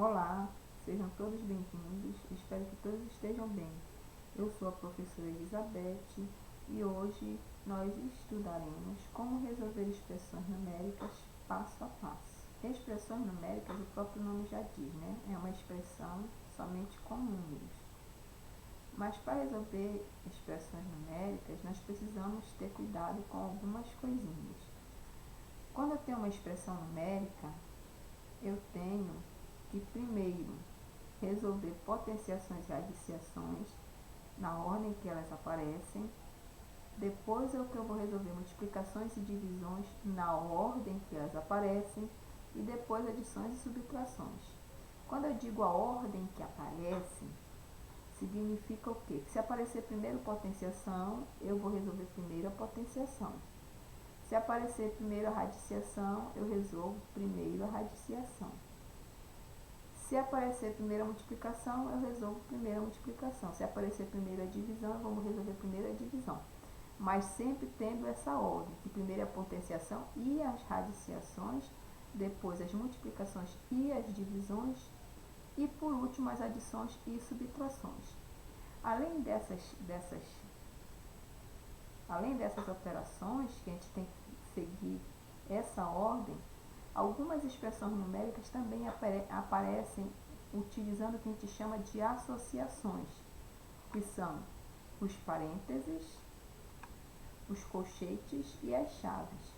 Olá, sejam todos bem-vindos, espero que todos estejam bem. Eu sou a professora Elizabeth e hoje nós estudaremos como resolver expressões numéricas passo a passo. Expressões numéricas, o próprio nome já diz, né? É uma expressão somente com números. Mas para resolver expressões numéricas, nós precisamos ter cuidado com algumas coisinhas. Quando eu tenho uma expressão numérica, eu tenho que primeiro resolver potenciações e radiciações na ordem que elas aparecem. Depois é o que eu vou resolver multiplicações e divisões na ordem que elas aparecem. E depois adições e subtrações. Quando eu digo a ordem que aparece, significa o quê? Que se aparecer primeiro potenciação, eu vou resolver primeiro a potenciação. Se aparecer primeiro a radiciação, eu resolvo primeiro a radiciação. Se aparecer primeiro a multiplicação, eu resolvo primeiro a multiplicação. Se aparecer primeiro a divisão, eu vou resolver primeiro a divisão. Mas sempre tendo essa ordem, que primeiro é a potenciação e as radiciações, depois as multiplicações e as divisões, e por último as adições e subtrações. Além dessas operações, que a gente tem que seguir essa ordem, algumas expressões numéricas também aparecem utilizando o que a gente chama de associações, que são os parênteses, os colchetes e as chaves.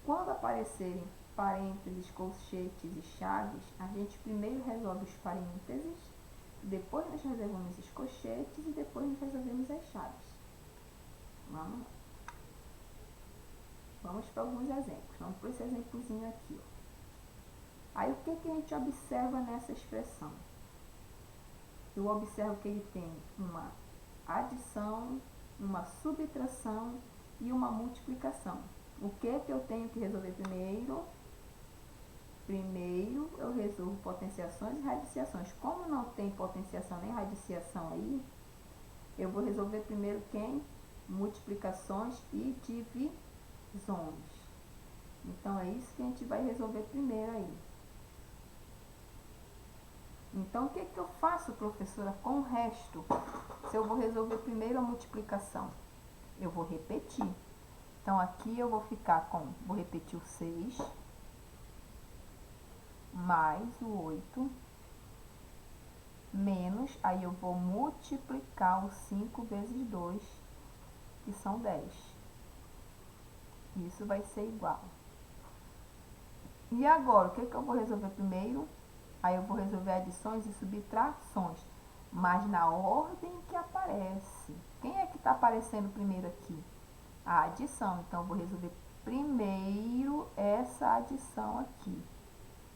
Quando aparecerem parênteses, colchetes e chaves, a gente primeiro resolve os parênteses, depois nós resolvemos os colchetes e depois nós resolvemos as chaves. Vamos lá. Vamos para alguns exemplos. Vamos para esse exemplozinho aqui. Aí o que a gente observa nessa expressão? Eu observo que ele tem uma adição, uma subtração e uma multiplicação. O que eu tenho que resolver primeiro? Primeiro eu resolvo potenciações e radiciações. Como não tem potenciação nem radiciação aí, eu vou resolver primeiro quem? Multiplicações e divisões. Então é isso que a gente vai resolver primeiro aí. Então o que eu faço, professora, com o resto? Se eu vou resolver primeiro a multiplicação, eu vou repetir. Então aqui eu vou ficar com, vou repetir o 6 mais o 8 menos, aí eu vou multiplicar o 5 vezes 2, que são 10. Isso vai ser igual. E agora, o que eu vou resolver primeiro? Aí eu vou resolver adições e subtrações, mas na ordem que aparece. Quem é que está aparecendo primeiro aqui? A adição. Então, eu vou resolver primeiro essa adição aqui.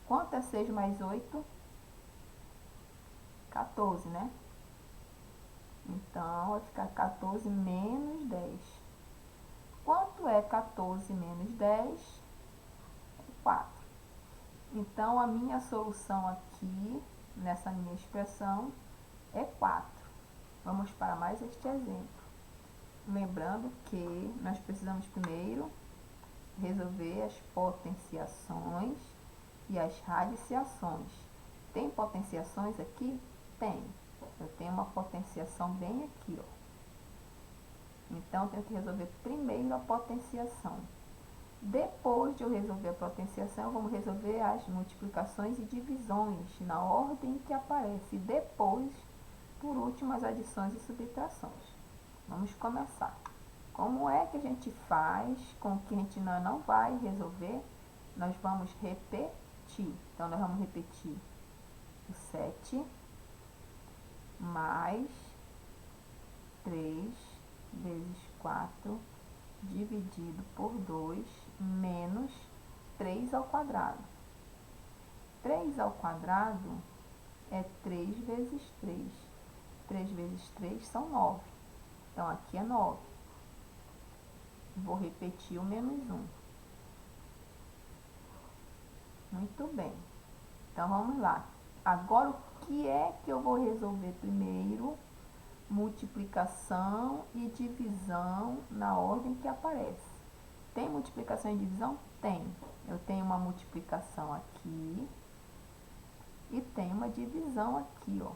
Quanto é 6 mais 8? 14, né? Então, vai ficar 14 menos 10. Quanto é 14 menos 10? 4. Então, a minha solução aqui, nessa minha expressão, é 4. Vamos para mais este exemplo. Lembrando que nós precisamos primeiro resolver as potenciações e as radiciações. Tem potenciações aqui? Tem. Eu tenho uma potenciação bem aqui, ó. Então, eu tenho que resolver primeiro a potenciação. Depois de eu resolver a potenciação, vamos resolver as multiplicações e divisões na ordem que aparece. E depois, por último, as adições e subtrações. Vamos começar. Como é que a gente faz com o que a gente não vai resolver? Nós vamos repetir. Então, nós vamos repetir o 7 mais 3 vezes 4 dividido por 2 menos 3 ao quadrado. 3 ao quadrado é 3 vezes 3. 3 vezes 3 são 9. Então, aqui é 9. Vou repetir o menos 1. Muito bem. Então, vamos lá. Agora, o que é que eu vou resolver primeiro? Multiplicação e divisão na ordem que aparece. Tem multiplicação e divisão? Tem. Eu tenho uma multiplicação aqui uma divisão aqui, ó.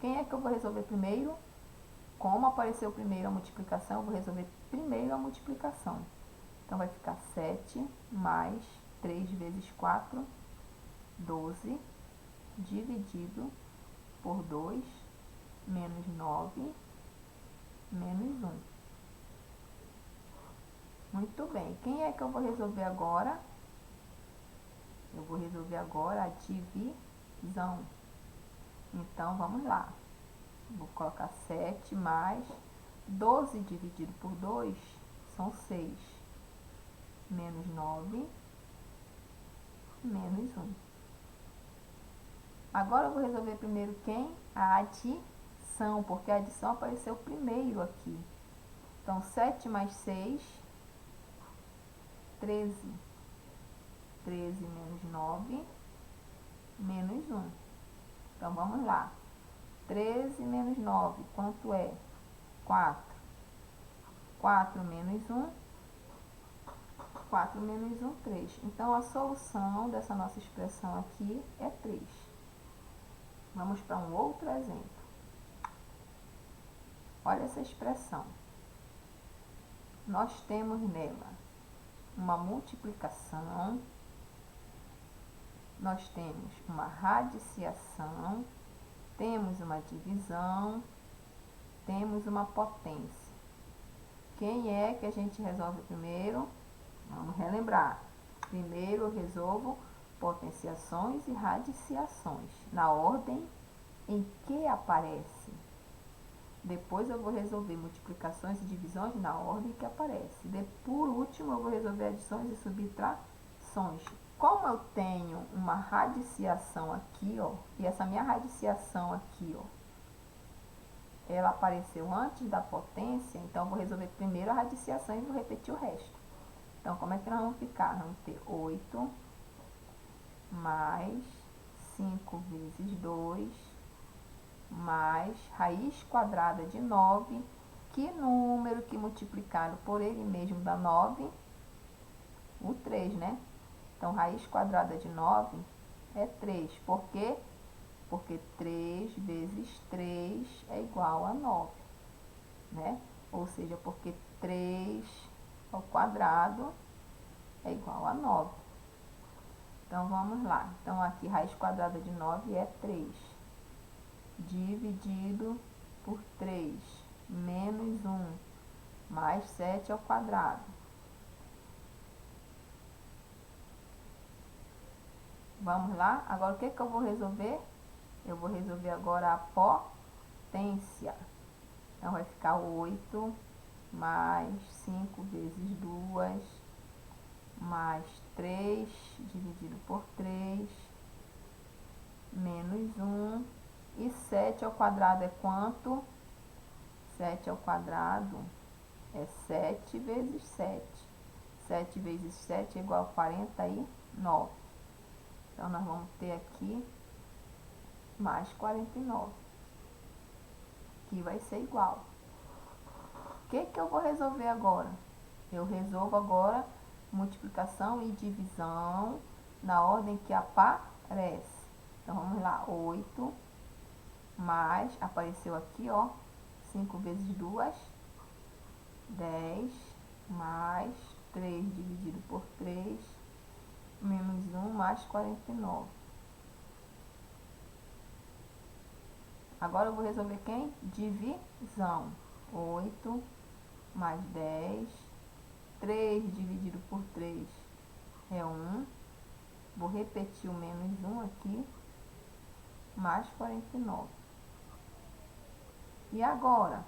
Quem é que eu vou resolver primeiro? Como apareceu primeiro a multiplicação, eu vou resolver primeiro a multiplicação. Então, vai ficar 7 mais 3 vezes 4, 12, dividido por 2, menos 9, menos 1. Muito bem. Quem é que eu vou resolver agora? Eu vou resolver agora a divisão. Então, vamos lá. Vou colocar 7 mais 12 dividido por 2 são 6. Menos 9, menos 1. Agora, eu vou resolver primeiro quem? A adição, porque a adição apareceu primeiro aqui. Então, 7 mais 6, 13. 13 menos 9, menos 1. Então, vamos lá. 13 menos 9, quanto é? 4. 4 menos 1, 4 menos 1, 3. Então, a solução dessa nossa expressão aqui é 3. Vamos para um outro exemplo. Olha essa expressão. Nós temos nela uma multiplicação, nós temos uma radiciação, temos uma divisão, temos uma potência. Quem é que a gente resolve primeiro? Vamos relembrar. Primeiro eu resolvo potenciações e radiciações, na ordem em que aparece. Depois eu vou resolver multiplicações e divisões na ordem que aparece. Por último, eu vou resolver adições e subtrações. Como eu tenho uma radiciação aqui, ó, e essa minha radiciação aqui, ó, ela apareceu antes da potência, então eu vou resolver primeiro a radiciação e vou repetir o resto. Então, como é que nós vamos ficar? Vamos ter 8 mais 5 vezes 2 mais raiz quadrada de 9, que número que multiplicado por ele mesmo dá 9? O 3, né? Então, raiz quadrada de 9 é 3. Por quê? Porque 3 vezes 3 é igual a 9, né? Ou seja, porque 3 ao quadrado é igual a 9. Então, vamos lá. Então, aqui, raiz quadrada de 9 é 3. Dividido por 3, menos 1, mais 7 ao quadrado. Vamos lá? Agora, o que eu vou resolver? Eu vou resolver agora a potência. Então, vai ficar 8 mais 5 vezes 2, mais 3, dividido por 3, menos 1. E 7 ao quadrado é quanto? 7 ao quadrado é 7 vezes 7. 7 vezes 7 é igual a 49. Então, nós vamos ter aqui mais 49, que vai ser igual. O que eu vou resolver agora? Eu resolvo agora multiplicação e divisão na ordem que aparece. Então, vamos lá. 8 mais, apareceu aqui, ó, 5 vezes 2, 10, mais 3 dividido por 3, menos 1, mais 49. Agora eu vou resolver quem? Divisão. 8 mais 10, 3 dividido por 3 é 1. Vou repetir o menos 1 aqui, mais 49. E agora,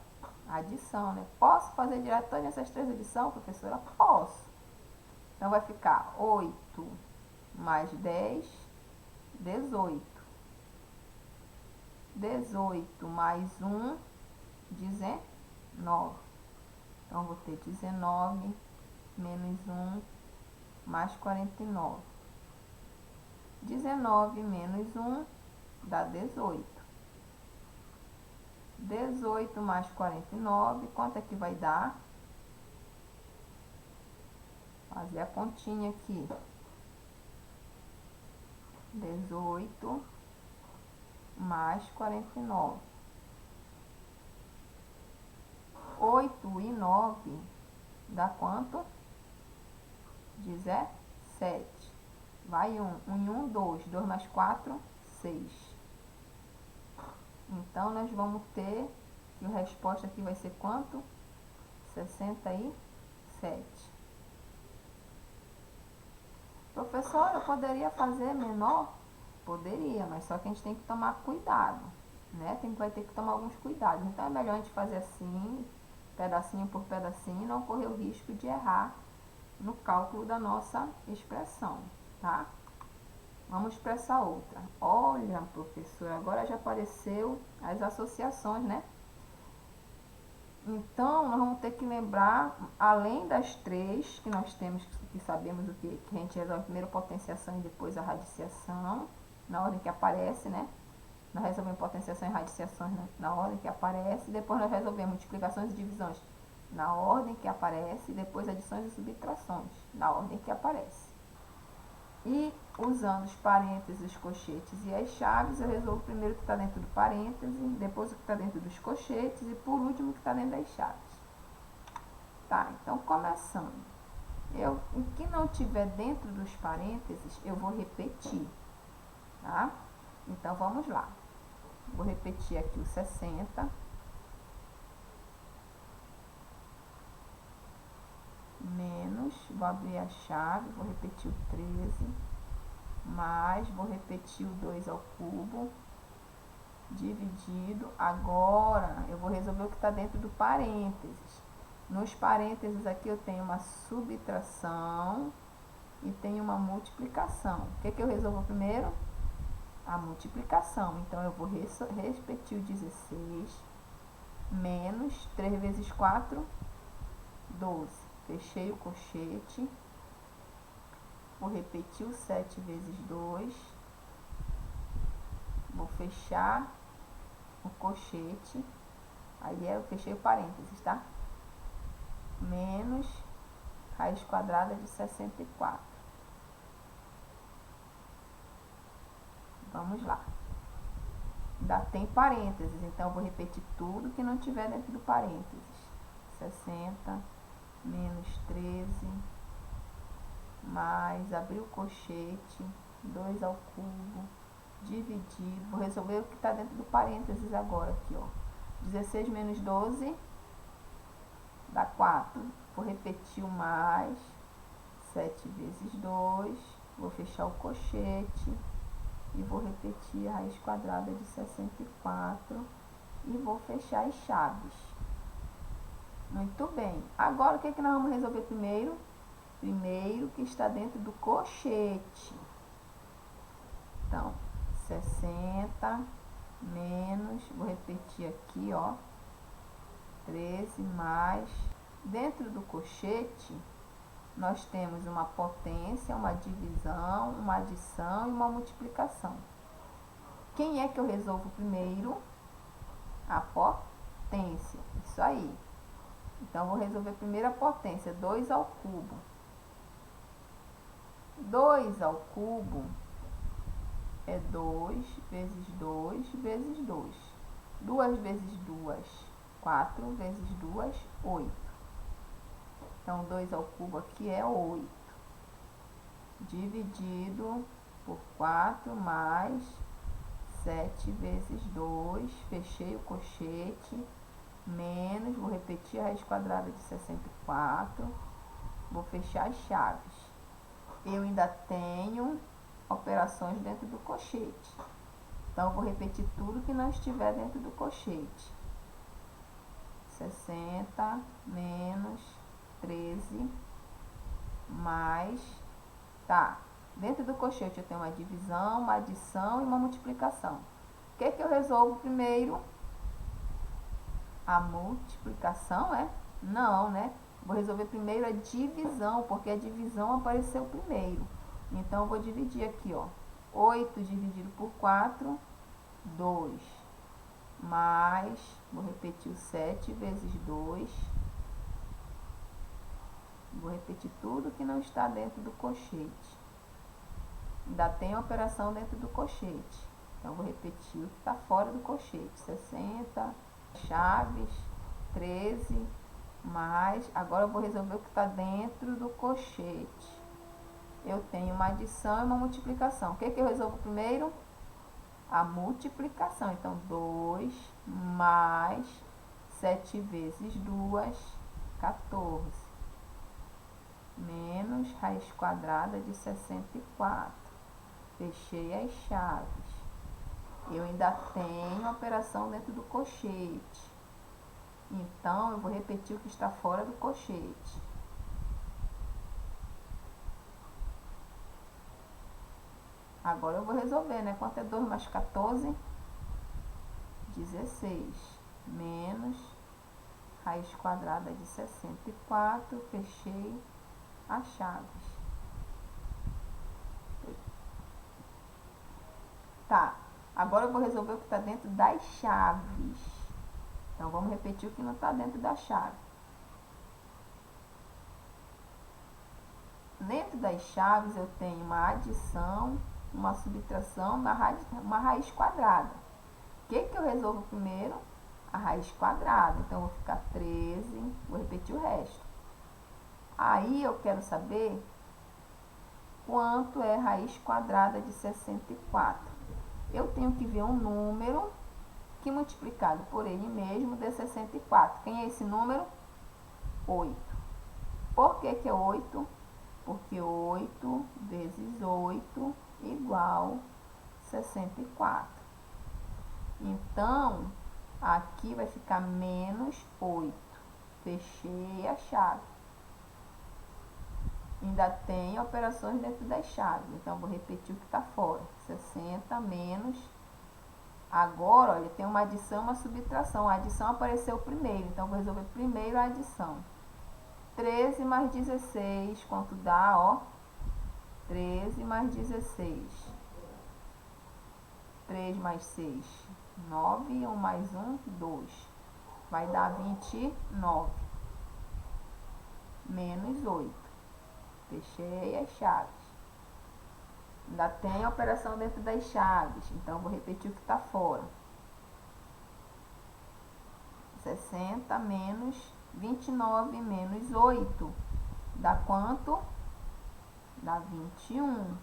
adição, né? Posso fazer direto todas essas três adições, professora? Posso. Então, vai ficar 8 mais 10, 18. 18 mais 1, 19. Então, vou ter 19 menos 1, mais 49. 19 menos 1 dá 18. 18 mais 49, quanto é que vai dar? Fazer a continha aqui. 18 mais 49. 8 e 9 dá quanto? 17. Vai 1. 1 e 1, 2. 2 mais 4, 6. Então, nós vamos ter que a resposta aqui vai ser quanto? 67. Professor, eu poderia fazer menor? Poderia, mas só que a gente tem que tomar cuidado, né? Vai ter que tomar alguns cuidados. Então, é melhor a gente fazer assim, pedacinho por pedacinho, e não correr o risco de errar no cálculo da nossa expressão, tá? Vamos para essa outra. Olha, professor, agora já apareceu as associações, né? Então, nós vamos ter que lembrar, além das três que nós temos, que sabemos o que a gente resolve primeiro potenciação e depois a radiciação, na ordem que aparece, né? Nós resolvemos potenciação e radiciações na ordem que aparece, depois nós resolvemos multiplicações e divisões na ordem que aparece, e depois adições e subtrações na ordem que aparece. E usando os parênteses, os colchetes e as chaves, eu resolvo primeiro o que está dentro do parêntese, depois o que está dentro dos colchetes e por último o que está dentro das chaves. Tá, então começando. O que não tiver dentro dos parênteses, eu vou repetir, tá? Então vamos lá. Vou repetir aqui o 60. Menos, vou abrir a chave, vou repetir o 13, mais, vou repetir o 2 ao cubo, dividido. Agora, eu vou resolver o que está dentro do parênteses. Nos parênteses aqui eu tenho uma subtração e tenho uma multiplicação. O que eu resolvo primeiro? A multiplicação. Então, eu vou repetir o 16, menos 3 vezes 4, 12. Fechei o colchete, vou repetir o 7 vezes 2, vou fechar o colchete, aí eu fechei o parênteses, tá? Menos raiz quadrada de 64. Vamos lá. Ainda tem parênteses, então eu vou repetir tudo que não tiver dentro do parênteses. 60 menos 13, mais, abrir o colchete, 2 ao cubo, dividido. Vou resolver o que está dentro do parênteses agora aqui, ó. 16 menos 12 dá 4. Vou repetir o mais, 7 vezes 2, vou fechar o colchete e vou repetir a raiz quadrada de 64 e vou fechar as chaves. Muito bem. Agora, o que nós vamos resolver primeiro? Primeiro, que está dentro do colchete. Então, 60 menos, vou repetir aqui, ó, 13 mais. Dentro do colchete, nós temos uma potência, uma divisão, uma adição e uma multiplicação. Quem é que eu resolvo primeiro? A potência. Isso aí. Então, vou resolver primeiro a potência, 2 ao cubo. 2 ao cubo é 2 vezes 2 vezes 2. 2 vezes 2, 4 vezes 2, 8. Então, 2 ao cubo aqui é 8. Dividido por 4 mais 7 vezes 2. Fechei o colchete. Menos, vou repetir a raiz quadrada de 64, vou fechar as chaves. Eu ainda tenho operações dentro do colchete, então vou repetir tudo que não estiver dentro do colchete. 60 menos 13 mais, tá, dentro do colchete eu tenho uma divisão, uma adição e uma multiplicação. O que eu resolvo primeiro? A multiplicação, é? Não, né? Vou resolver primeiro a divisão, porque a divisão apareceu primeiro. Então, eu vou dividir aqui, ó. 8 dividido por 4, 2. Mais, vou repetir o 7 vezes 2. Vou repetir tudo que não está dentro do colchete. Ainda tem a operação dentro do colchete. Então, eu vou repetir o que está fora do colchete. 60 chaves, 13, mais... Agora, eu vou resolver o que está dentro do colchete. Eu tenho uma adição e uma multiplicação. O que eu resolvo primeiro? A multiplicação. Então, 2 mais 7 vezes 2, 14. Menos raiz quadrada de 64. Fechei as chaves. Eu ainda tenho a operação dentro do colchete. Então, eu vou repetir o que está fora do colchete. Agora eu vou resolver, né? Quanto é 2 mais 14? 16. Menos raiz quadrada de 64. Fechei as chaves. Tá. Agora eu vou resolver o que está dentro das chaves. Então, vamos repetir o que não está dentro da chave. Dentro das chaves, eu tenho uma adição, uma subtração, uma raiz quadrada. O que eu resolvo primeiro? A raiz quadrada. Então, eu vou ficar 13, vou repetir o resto. Aí, eu quero saber quanto é raiz quadrada de 64. Eu tenho que ver um número que multiplicado por ele mesmo dê 64. Quem é esse número? 8. Por que é 8? Porque 8 vezes 8 igual 64. Então, aqui vai ficar menos 8. Fechei a chave. Ainda tem operações dentro das chaves. Então, vou repetir o que está fora. 60 menos... Agora, olha, tem uma adição e uma subtração. A adição apareceu primeiro. Então, vou resolver primeiro a adição. 13 mais 16, quanto dá, ó? 13 mais 16. 3 mais 6, 9. 1 mais 1, 2. Vai dar 29. Menos 8. Fechei as chaves. Ainda tem a operação dentro das chaves. Então, vou repetir o que está fora. 60 menos 29 menos 8. Dá quanto? Dá 21.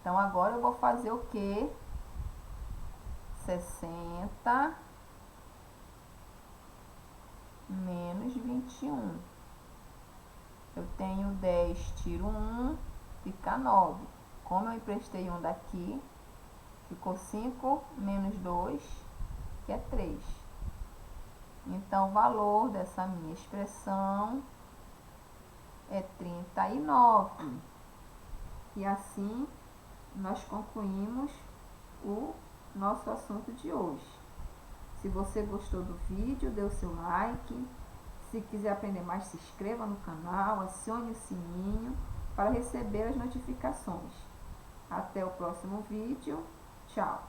Então, agora eu vou fazer o quê? 60 menos 21. Eu tenho 10, tiro 1, fica 9. Como eu emprestei um daqui, ficou 5 menos 2, que é 3. Então, o valor dessa minha expressão é 39. E assim, nós concluímos o nosso assunto de hoje. Se você gostou do vídeo, dê o seu like. Se quiser aprender mais, se inscreva no canal, acione o sininho para receber as notificações. Até o próximo vídeo. Tchau!